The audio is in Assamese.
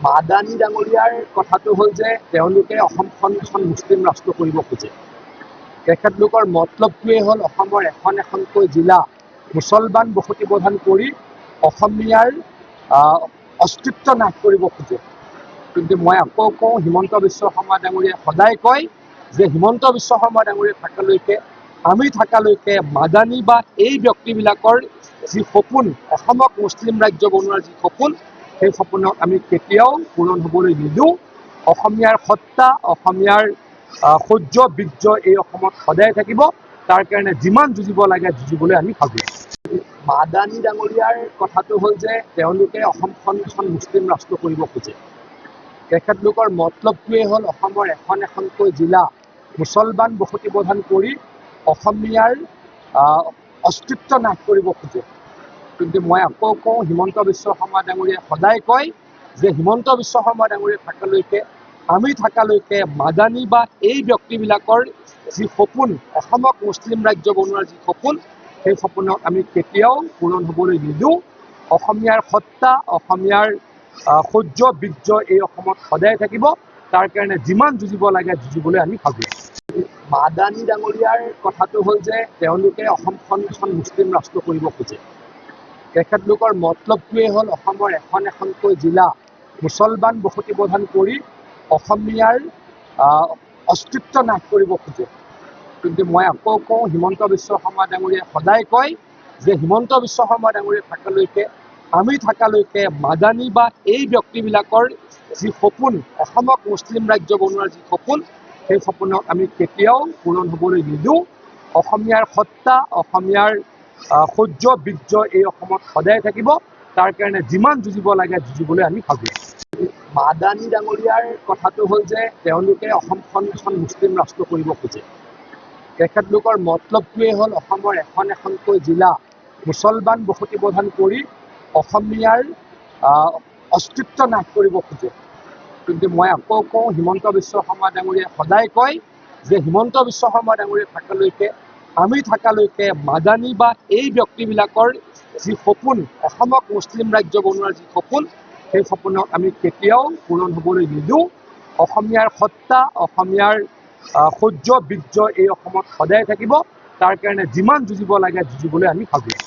মাদানী ডাঙৰীয়াৰ কথাটো হ'ল যে তেওঁলোকে অসমখন এখন মুছলিম ৰাষ্ট্ৰ কৰিব খোজে। তেখেতলোকৰ মতলবটোৱে হ'ল অসমৰ এখনকৈ জিলা মুছলমান বসতি প্ৰধান কৰি অসমীয়াৰ অস্তিত্ব নাশ কৰিব খোজে। কিন্তু মই আকৌ কওঁ, হিমন্ত বিশ্ব শৰ্মা ডাঙৰীয়াই সদায় কয় যে হিমন্ত বিশ্ব শৰ্মা ডাঙৰীয়া থকালৈকে, আমি থকালৈকে মাদানী বা এই ব্যক্তিবিলাকৰ যি সপোন, অসমক মুছলিম ৰাজ্য বনোৱাৰ যি সপোন, সেই সপোনক আমি কেতিয়াও পূৰণ হ'বলৈ নিদিওঁ। অসমীয়াৰ সত্তা, অসমীয়াৰ সৌৰ্য বীৰ্য এই অসমত সদায় থাকিব। তাৰ কাৰণে যিমান যুঁজিব লাগে যুঁজিবলৈ আমি ভাবিম। মাদানী ডাঙৰীয়াৰ কথাটো হ'ল যে তেওঁলোকে অসমখন এখন মুছলিম ৰাষ্ট্ৰ কৰিব খোজে। তেখেতলোকৰ মতলবটোৱে হ'ল অসমৰ এখনকৈ জিলা মুছলমান বসতি প্ৰধান কৰি অসমীয়াৰ অস্তিত্ব নাশ কৰিব খোজে। কিন্তু মই আকৌ কওঁ, হিমন্ত বিশ্ব শৰ্মা ডাঙৰীয়াই সদায় কয় যে হিমন্ত বিশ্ব শৰ্মা ডাঙৰীয়া থকালৈকে, আমি থকালৈকে মাদানী বা এই ব্যক্তিবিলাকৰ যি সপোন, অসমক মুছলিম ৰাজ্য বনোৱাৰ যি সপোন, সেই সপোনক আমি কেতিয়াও পূৰণ হ'বলৈ নিদিওঁ। অসমীয়াৰ সত্তা, অসমীয়াৰ সৌৰ্য বীৰ্য এই অসমত সদায় থাকিব। তাৰ কাৰণে যিমান যুঁজিব লাগে যুঁজিবলৈ আমি ভাবিম। মাদানী ডাঙৰীয়াৰ কথাটো হ'ল যে তেওঁলোকে অসমখন এখন মুছলিম ৰাষ্ট্ৰ কৰিব খোজে। তেখেতলোকৰ মতলবটোৱে হ'ল অসমৰ এখনকৈ জিলা মুছলমান বসতি প্ৰধান কৰি অসমীয়াৰ অস্তিত্ব নাশ কৰিব খোজে। কিন্তু মই আকৌ কওঁ, হিমন্ত বিশ্ব শৰ্মা ডাঙৰীয়াই সদায় কয় যে হিমন্ত বিশ্ব শৰ্মা ডাঙৰীয়া থকালৈকে, আমি থকালৈকে মাদানী বা এই ব্যক্তিবিলাকৰ যি সপোন, অসমক মুছলিম ৰাজ্য বনোৱাৰ যি সপোন, সেই সপোনক আমি কেতিয়াও পূৰণ হ'বলৈ নিদিওঁ। অসমীয়াৰ সত্তা, অসমীয়াৰ সৌৰ্য বীৰ্য এই অসমত সদায় থাকিব। তাৰ কাৰণে যিমান যুঁজিব লাগে যুঁজিবলৈ আমি ভাবিম। মাদানী ডাঙৰীয়াৰ কথাটো হ'ল যে তেওঁলোকে অসমখন এখন মুছলিম ৰাষ্ট্ৰ কৰিব খোজে। তেখেতলোকৰ মতলবটোৱে হ'ল অসমৰ এখনকৈ জিলা মুছলমান বসতি প্ৰধান কৰি অসমীয়াৰ অস্তিত্ব নাশ কৰিব খোজে। কিন্তু মই আকৌ কওঁ, হিমন্ত বিশ্ব শৰ্মা ডাঙৰীয়াই সদায় কয় যে হিমন্ত বিশ্ব শৰ্মা ডাঙৰীয়া থকালৈকে, আমি থকালৈকে মাদানী বা এই ব্যক্তিবিলাকৰ যি সপোন, অসমক মুছলিম ৰাজ্য বনোৱাৰ যি সপোন, সেই সপোনক আমি কেতিয়াও পূৰণ হ'বলৈ নিদিওঁ। অসমীয়াৰ সত্তা, অসমীয়াৰ সৌৰ্য বীৰ্য এই অসমত সদায় থাকিব। তাৰ কাৰণে যিমান যুঁজিব লাগে যুঁজিবলৈ আমি ভাবিম।